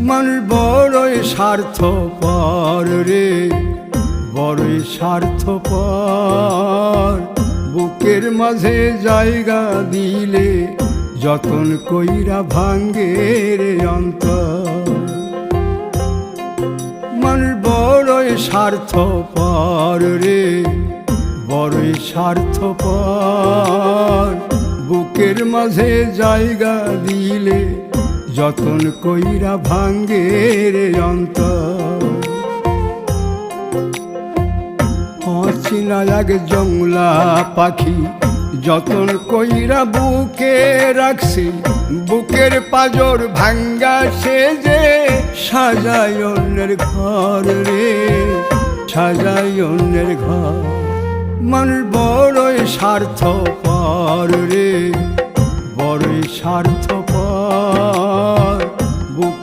মানুষ বড়ই স্বার্থপর রে, বড়ই স্বার্থপর। বুকের মাঝে জায়গা দিলে যতন কইরা ভাঙ্গে রে অন্তর। মানুষ বড়ই স্বার্থপর রে, বড়ই স্বার্থপর। বুকের মাঝে জায়গা দিলে যতন কইরা ভাঙ্গে রে অন্তর। অচিনা এক জংলা পাখি যতন কইরা বুকে রাখছি, বুকের পাজর ভাঙ্গা সে যে সাজায় অন্যের ঘর রে, সাজায় অন্যের ঘর। মানুষ বড়ই স্বার্থপর রে, বড়ই স্বার্থপর।